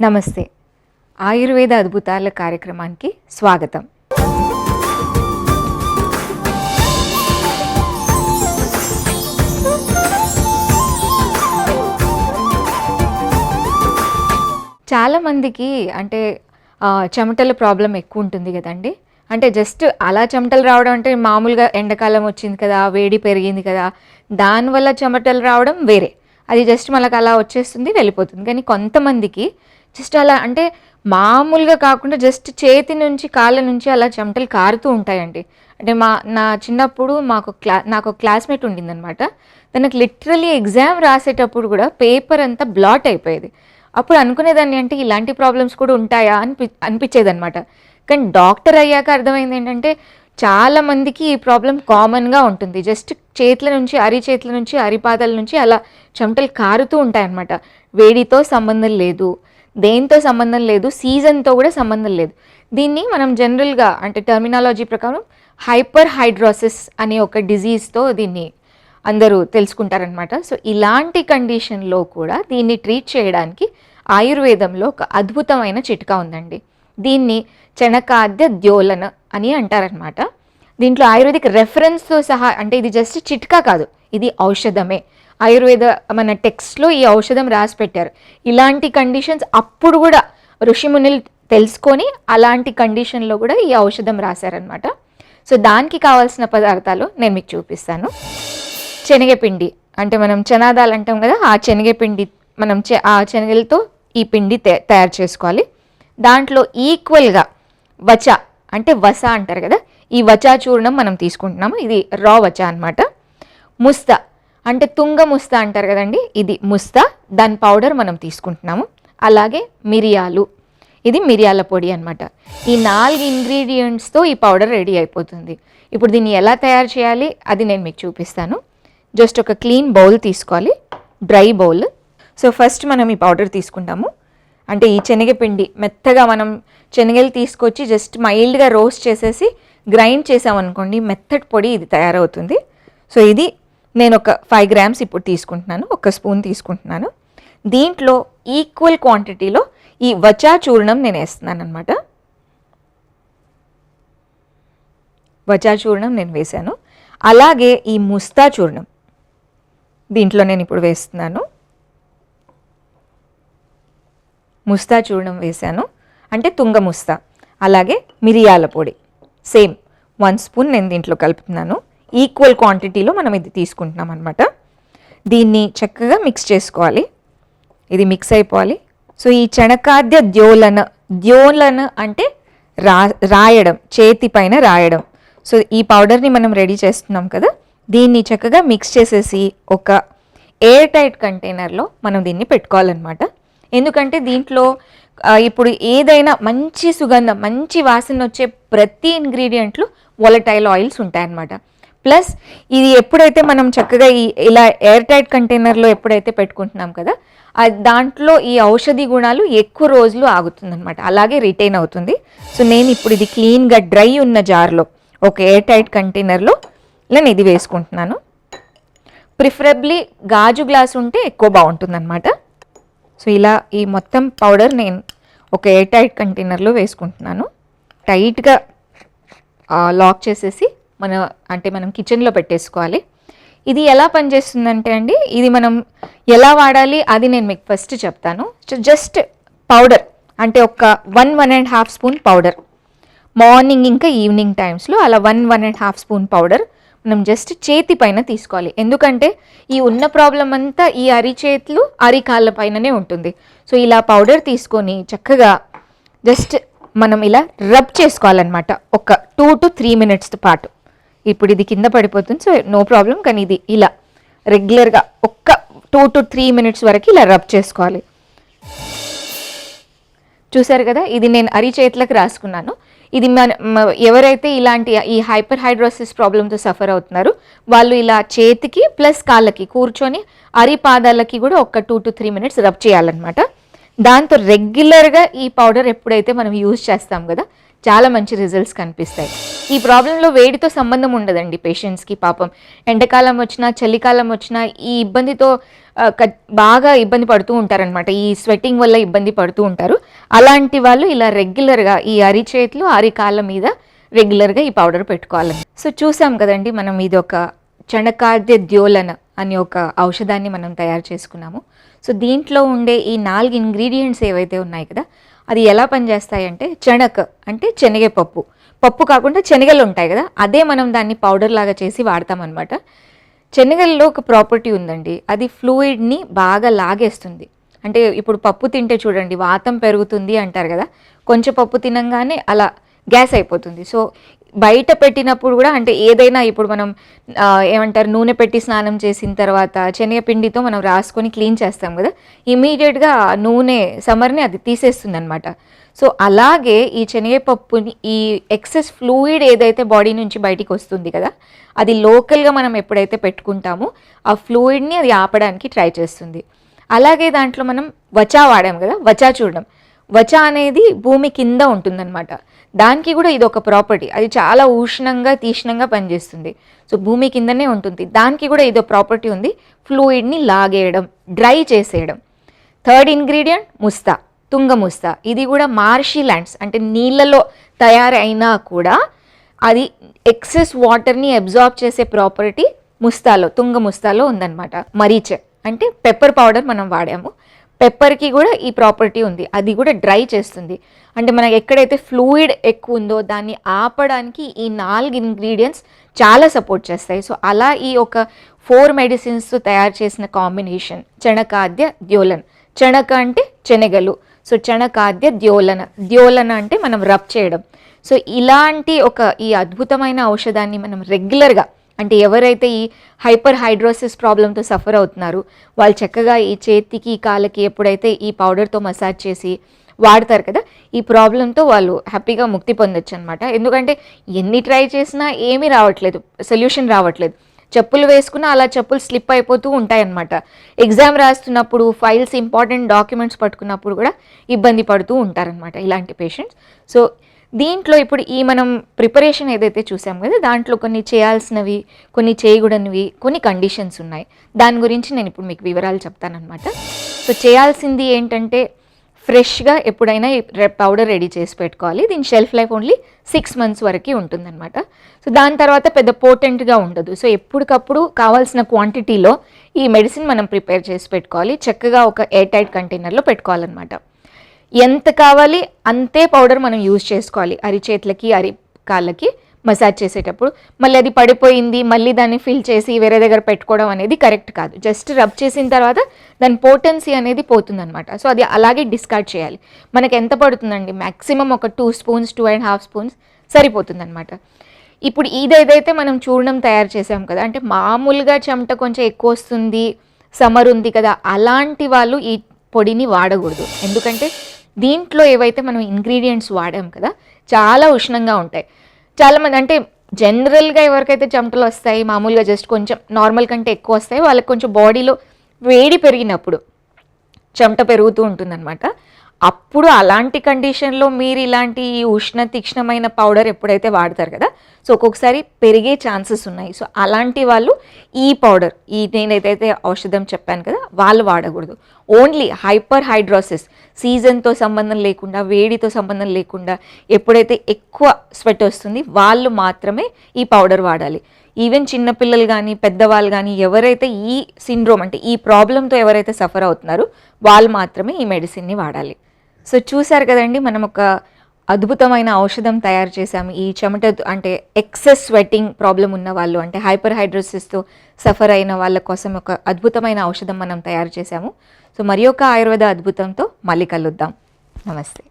నమస్తే. ఆయుర్వేద అద్భుతాల కార్యక్రమానికి స్వాగతం. చాలామందికి అంటే చెమటల ప్రాబ్లం ఎక్కువ ఉంటుంది కదండి. అంటే జస్ట్ అలా చెమటలు రావడం అంటే మామూలుగా ఎండాకాలం వచ్చింది కదా, వేడి పెరిగింది కదా, దానివల్ల చెమటలు రావడం వేరే. అది జస్ట్ మనకు అలా వచ్చేస్తుంది, వెళ్ళిపోతుంది. కానీ కొంతమందికి జస్ట్ అలా అంటే మామూలుగా కాకుండా జస్ట్ చేతి నుంచి కాళ్ళ నుంచి అలా చెమటలు కారుతూ ఉంటాయండి. అంటే నా చిన్నప్పుడు నాకు క్లాస్మేట్ ఉండిందనమాట. తనకు లిటరలీ ఎగ్జామ్ రాసేటప్పుడు కూడా పేపర్ అంతా బ్లాట్ అయిపోయేది. అప్పుడు అనుకునేదాన్ని అంటే ఇలాంటి ప్రాబ్లమ్స్ కూడా ఉంటాయా అనిపించేదనమాట. కానీ డాక్టర్ అయ్యాక అర్థమైంది ఏంటంటే చాలామందికి ఈ ప్రాబ్లం కామన్గా ఉంటుంది. జస్ట్ అరిచేతుల నుంచి అరిపాదాల నుంచి అలా చెమటలు కారుతూ ఉంటాయన్నమాట. వేడితో సంబంధం లేదు, దేంతో సంబంధం లేదు, సీజన్తో కూడా సంబంధం లేదు. దీన్ని మనం జనరల్గా అంటే టర్మినాలజీ ప్రకారం హైపర్ హైడ్రోసిస్ అనే ఒక డిజీజ్తో దీన్ని అందరూ తెలుసుకుంటారనమాట. సో ఇలాంటి కండిషన్లో కూడా దీన్ని ట్రీట్ చేయడానికి ఆయుర్వేదంలో ఒక అద్భుతమైన చిట్కా ఉందండి. దీన్ని చణకాద్య ద్యోలన అని అంటారనమాట. దీంట్లో ఆయుర్వేదిక్ రెఫరెన్స్తో సహా, అంటే ఇది జస్ట్ చిట్కా కాదు, ఇది ఔషధమే. ఆయుర్వేద మన టెక్స్ట్లో ఈ ఔషధం రాసి పెట్టారు. ఇలాంటి కండిషన్స్ అప్పుడు కూడా ఋషిమునులు తెలుసుకొని అలాంటి కండిషన్లో కూడా ఈ ఔషధం రాశారనమాట. సో దానికి కావాల్సిన పదార్థాలు నేను మీకు చూపిస్తాను. శనగపిండి అంటే మనం చనాదాలు అంటాం కదా, ఆ శనగపిండి మనం ఆ శనగలతో ఈ పిండి తయారు చేసుకోవాలి. దాంట్లో ఈక్వల్గా వచ అంటే వస అంటారు కదా, ఈ వచా చూర్ణం మనం తీసుకుంటున్నాము. ఇది రా వచ అనమాట. ముస్త అంటే తుంగ ముస్త అంటారు కదండి, ఇది ముస్త, దాని పౌడర్ మనం తీసుకుంటున్నాము. అలాగే మిరియాలు, ఇది మిరియాల పొడి అనమాట. ఈ 4 ఇంగ్రీడియంట్స్తో ఈ పౌడర్ రెడీ అయిపోతుంది. ఇప్పుడు దీన్ని ఎలా తయారు చేయాలి అది నేను మీకు చూపిస్తాను. జస్ట్ ఒక క్లీన్ బౌల్ తీసుకోవాలి, డ్రై బౌల్. సో ఫస్ట్ మనం ఈ పౌడర్ తీసుకుంటాము. అంటే ఈ శనగపిండి మెత్తగా మనం శనగలు తీసుకొచ్చి జస్ట్ మైల్డ్గా రోస్ట్ చేసేసి గ్రైండ్ చేసామనుకోండి, మెత్తటి పొడి ఇది తయారవుతుంది. సో ఇది నేను ఒక 5 grams ఇప్పుడు తీసుకుంటున్నాను, ఒక స్పూన్ తీసుకుంటున్నాను. దీంట్లో ఈక్వల్ క్వాంటిటీలో ఈ వచా చూర్ణం నేను వేస్తున్నాను అనమాట. వచా చూర్ణం నేను వేసాను. అలాగే ఈ ముస్తా చూర్ణం దీంట్లో నేను ఇప్పుడు వేస్తున్నాను. ముస్తా చూర్ణం వేసాను అంటే తుంగ ముస్తా. అలాగే మిరియాల పొడి సేమ్ 1 స్పూన్ నేను దీంట్లో కలుపుతున్నాను. ఈక్వల్ క్వాంటిటీలో మనం ఇది తీసుకుంటున్నాం అనమాట. దీన్ని చక్కగా మిక్స్ చేసుకోవాలి. ఇది మిక్స్ అయిపోవాలి. సో ఈ చణకాద్య ద్యోలన అంటే రాయడం, చేతి పైన రాయడం. సో ఈ పౌడర్ని మనం రెడీ చేస్తున్నాం కదా, దీన్ని చక్కగా మిక్స్ చేసేసి ఒక ఎయిర్ టైట్ కంటైనర్లో మనం దీన్ని పెట్టుకోవాలన్నమాట. ఎందుకంటే దీంట్లో ఇప్పుడు ఏదైనా మంచి సుగంధం, మంచి వాసన వచ్చే ప్రతి ఇంగ్రీడియంట్లు వొలటైల్ ఆయిల్స్ ఉంటాయన్నమాట. ప్లస్ ఇది ఎప్పుడైతే మనం చక్కగా ఇలా ఎయిర్ టైట్ కంటైనర్లో ఎప్పుడైతే పెట్టుకుంటున్నాం కదా, దాంట్లో ఈ ఔషధి గుణాలు ఎక్కువ రోజులు ఆగుతుందన్నమాట, అలాగే రిటైన్ అవుతుంది. సో నేను ఇప్పుడు ఇది క్లీన్గా డ్రై ఉన్న జార్లో ఒక ఎయిర్ టైట్ కంటైనర్లో నేను ఇది వేసుకుంటున్నాను. ప్రిఫరబ్లీ గాజు గ్లాస్ ఉంటే ఎక్కువ బాగుంటుందన్నమాట. సో ఇలా ఈ మొత్తం పౌడర్ నేను ఒక ఎయిర్ టైట్ కంటైనర్లో వేసుకుంటున్నాను. టైట్గా లాక్ చేసేసి మనం కిచెన్లో పెట్టేసుకోవాలి. ఇది ఎలా పనిచేస్తుందంటే అండి, ఇది మనం ఎలా వాడాలి అది నేను మీకు ఫస్ట్ చెప్తాను. సో జస్ట్ పౌడర్ అంటే ఒక 1.5 స్పూన్ పౌడర్ మార్నింగ్ ఇంకా ఈవినింగ్ టైమ్స్లో అలా 1.5 స్పూన్ పౌడర్ మనం జస్ట్ చేతి పైన తీసుకోవాలి. ఎందుకంటే ఈ ఉన్న ప్రాబ్లం అంతా ఈ అరిచేతులు అరికాళ్ళ పైననే ఉంటుంది. సో ఇలా పౌడర్ తీసుకొని చక్కగా జస్ట్ మనం ఇలా రబ్ చేసుకోవాలన్నమాట ఒక 2 to 3 minutes పాటు. ఇప్పుడు ఇది కింద పడిపోతుంది, సో నో ప్రాబ్లం. కానీ ఇది ఇలా రెగ్యులర్గా ఒక్క 2 to 3 minutes వరకు ఇలా రబ్ చేసుకోవాలి. చూసారు కదా, ఇది నేను అరిచేతులకు రాసుకున్నాను. ఇది ఎవరైతే ఇలాంటి ఈ హైపర్ హైడ్రోసిస్ ప్రాబ్లంతో సఫర్ అవుతున్నారు వాళ్ళు ఇలా చేతికి ప్లస్ కాళ్ళకి కూర్చొని అరిపాదాలకి కూడా ఒక 2 to 3 minutes రబ్ చేయాలన్నమాట. దాంతో రెగ్యులర్గా ఈ పౌడర్ ఎప్పుడైతే మనం యూజ్ చేస్తాం కదా, చాలా మంచి రిజల్ట్స్ కనిపిస్తాయి. ఈ ప్రాబ్లంలో వేడితో సంబంధం ఉండదండి పేషెంట్స్కి. పాపం ఎండాకాలం వచ్చినా చలికాలం వచ్చినా ఈ ఇబ్బందితో బాగా ఇబ్బంది పడుతూ ఉంటారనమాట. ఈ స్వెట్టింగ్ వల్ల ఇబ్బంది పడుతూ ఉంటారు. అలాంటి వాళ్ళు ఇలా రెగ్యులర్గా ఈ అరిచేతులు అరికాళ్ళ మీద రెగ్యులర్గా ఈ పౌడర్ పెట్టుకోవాలి. సో చూసాం కదండి, మనం ఇది ఒక చణకాద్య ద్యోలన అనే ఒక ఔషధాన్ని మనం తయారు చేసుకున్నాము. సో దీంట్లో ఉండే ఈ 4 ఇంగ్రీడియంట్స్ ఏవైతే ఉన్నాయి కదా, అది ఎలా పనిచేస్తాయంటే, చణక అంటే శనగపప్పు, పప్పు కాకుండా శనగలు ఉంటాయి కదా, అదే మనం దాన్ని పౌడర్ లాగా చేసి వాడతామన్నమాట. శనగల్లో ఒక ప్రాపర్టీ ఉందండి, అది ఫ్లూయిడ్ని బాగా లాగేస్తుంది. అంటే ఇప్పుడు పప్పు తింటే చూడండి వాతం పెరుగుతుంది అంటారు కదా, కొంచెం పప్పు తినంగానే అలా గ్యాస్ అయిపోతుంది. సో బయట పెట్టినప్పుడు కూడా, అంటే ఏదైనా ఇప్పుడు మనం ఏమంటారు నూనె పెట్టి స్నానం చేసిన తర్వాత శనగపిండితో మనం రాసుకొని క్లీన్ చేస్తాం కదా, ఇమీడియట్గా నూనె సమర్ని అది తీసేస్తుంది అనమాట. సో అలాగే ఈ శనగపప్పుని ఈ ఎక్సెస్ ఫ్లూయిడ్ ఏదైతే బాడీ నుంచి బయటికి వస్తుంది కదా, అది లోకల్గా మనం ఎప్పుడైతే పెట్టుకుంటామో ఆ ఫ్లూయిడ్ని అది ఆపడానికి ట్రై చేస్తుంది. అలాగే దాంట్లో మనం వచా వాడాం కదా, వచా చూడడం, వచా అనేది భూమి కింద ఉంటుందన్నమాట. దానికి కూడా ఇది ఒక ప్రాపర్టీ, అది చాలా ఉష్ణంగా తీష్ణంగా పనిచేస్తుంది. సో భూమి కిందనే ఉంటుంది, దానికి కూడా ఇదో ప్రాపర్టీ ఉంది, ఫ్లూయిడ్ని లాగేయడం, డ్రై చేసేయడం. థర్డ్ ఇంగ్రీడియంట్ ముస్తా, తుంగ ముస్తా. ఇది కూడా మార్షీ ల్యాండ్స్ అంటే నీళ్ళలో తయారైనా కూడా అది ఎక్సెస్ వాటర్ని అబ్జార్బ్ చేసే ప్రాపర్టీ ముస్తాలో, తుంగ ముస్తాలో ఉందన్నమాట. మరీచ అంటే పెప్పర్ పౌడర్ మనం వాడాము, పెప్పర్కి కూడా ఈ ప్రాపర్టీ ఉంది, అది కూడా డ్రై చేస్తుంది. అంటే మనకి ఎక్కడైతే ఫ్లూయిడ్ ఎక్కువ ఉందో దాన్ని ఆపడానికి ఈ 4 ఇంగ్రీడియంట్స్ చాలా సపోర్ట్ చేస్తాయి. సో అలా ఈ ఒక 4 మెడిసిన్స్తో తయారు చేసిన కాంబినేషన్ చణకాద్య ద్యోలన. చణక అంటే శనగలు, సో చణకాద్య ద్యోలన, ద్యోలన అంటే మనం రబ్ చేయడం. సో ఇలాంటి ఒక ఈ అద్భుతమైన ఔషధాన్ని మనం రెగ్యులర్గా, అంటే ఎవరైతే ఈ హైపర్ హైడ్రోసిస్ ప్రాబ్లంతో సఫర్ అవుతున్నారు వాళ్ళు చక్కగా ఈ చేతికి కాళ్ళకి ఎప్పుడైతే ఈ పౌడర్తో మసాజ్ చేసి వాడతారు కదా, ఈ ప్రాబ్లంతో వాళ్ళు హ్యాపీగా ముక్తి పొందొచ్చు అనమాట. ఎందుకంటే ఎన్ని ట్రై చేసినా ఏమీ రావట్లేదు, సొల్యూషన్ రావట్లేదు. చెప్పులు వేసుకున్నా అలా చెప్పులు స్లిప్ అయిపోతూ ఉంటాయన్నమాట. ఎగ్జామ్ రాస్తున్నప్పుడు ఫైల్స్, ఇంపార్టెంట్ డాక్యుమెంట్స్ పట్టుకున్నప్పుడు కూడా ఇబ్బంది పడుతూ ఉంటారనమాట ఇలాంటి పేషెంట్స్. సో దీంట్లో ఇప్పుడు ఈ మనం ప్రిపరేషన్ ఏదైతే చూసాం కదా, దాంట్లో కొన్ని చేయాల్సినవి, కొన్ని చేయకూడనివి, కొన్ని కండిషన్స్ ఉన్నాయి. దాని గురించి నేను ఇప్పుడు మీకు వివరాలు చెప్తానమాట. సో చేయాల్సింది ఏంటంటే, ఫ్రెష్గా ఎప్పుడైనా పౌడర్ రెడీ చేసి పెట్టుకోవాలి. దీని షెల్ఫ్ లైఫ్ ఓన్లీ 6 months వరకు ఉంటుందన్నమాట. సో దాని తర్వాత పెద్ద పోటెంట్గా ఉండదు. సో ఎప్పటికప్పుడు కావాల్సిన క్వాంటిటీలో ఈ మెడిసిన్ మనం ప్రిపేర్ చేసి పెట్టుకోవాలి. చక్కగా ఒక ఎయిర్ టైట్ కంటైనర్లో పెట్టుకోవాలన్నమాట. ఎంత కావాలి అంతే పౌడర్ మనం యూజ్ చేసుకోవాలి. అరిచేతులకి అరికాళ్ళకి మసాజ్ చేసేటప్పుడు మళ్ళీ అది పడిపోయింది మళ్ళీ దాన్ని ఫిల్ చేసి వేరే దగ్గర పెట్టుకోవడం అనేది కరెక్ట్ కాదు. జస్ట్ రబ్ చేసిన తర్వాత దాని పోటెన్సీ అనేది పోతుందన్నమాట. సో అది అలాగే డిస్కార్డ్ చేయాలి. మనకి ఎంత పడుతుందండి, మ్యాక్సిమం ఒక 2 spoons 2.5 spoons సరిపోతుందన్నమాట. ఇప్పుడు ఇదేదైతే మనం చూర్ణం తయారు చేసాం కదా, అంటే మామూలుగా చెమట కొంచెం ఎక్కువ వస్తుంది, సమ్మర్ ఉంది కదా, అలాంటి వాళ్ళు ఈ పొడిని వాడకూడదు. ఎందుకంటే దీంట్లో ఏవైతే మనం ఇంగ్రీడియంట్స్ వాడాం కదా చాలా ఉష్ణంగా ఉంటాయి. చాలామంది అంటే జనరల్గా ఎవరికైతే చెమటలు వస్తాయి, మామూలుగా జస్ట్ కొంచెం నార్మల్ కంటే ఎక్కువ వస్తాయి, వాళ్ళకి కొంచెం బాడీలో వేడి పెరిగినప్పుడు చెమట పెరుగుతూ ఉంటుందన్నమాట. అప్పుడు అలాంటి కండిషన్లో మీరు ఇలాంటి ఉష్ణ తీక్ష్ణమైన పౌడర్ ఎప్పుడైతే వాడతారు కదా, సో ఒక్కొక్కసారి పెరిగే ఛాన్సెస్ ఉన్నాయి. సో అలాంటి వాళ్ళు ఈ పౌడర్, ఈ నేనైతే ఔషధం చెప్పాను కదా, వాళ్ళు వాడకూడదు. ఓన్లీ హైపర్ హైడ్రోసిస్, సీజన్తో సంబంధం లేకుండా, వేడితో సంబంధం లేకుండా ఎప్పుడైతే ఎక్కువ స్వెట్ వస్తుంది వాళ్ళు మాత్రమే ఈ పౌడర్ వాడాలి. ఈవెన్ చిన్నపిల్లలు కానీ పెద్దవాళ్ళు కానీ ఎవరైతే ఈ సిండ్రోమ్ అంటే ఈ ప్రాబ్లంతో ఎవరైతే సఫర్ అవుతున్నారో వాళ్ళు మాత్రమే ఈ మెడిసిన్ని వాడాలి. సో చూసారు కదండి, మనం ఒక అద్భుతమైన ఔషధం తయారు చేశాము. ఈ చెమట అంటే ఎక్సెస్ స్వెట్టింగ్ ప్రాబ్లం ఉన్న వాళ్ళు, అంటే హైపర్ హైడ్రోసిస్తో సఫర్ అయిన వాళ్ళ కోసం ఒక అద్భుతమైన ఔషధం మనం తయారు చేశాము. సో మరి ఒక ఆయుర్వేద అద్భుతంతో మళ్ళీ కలుద్దాం. నమస్తే.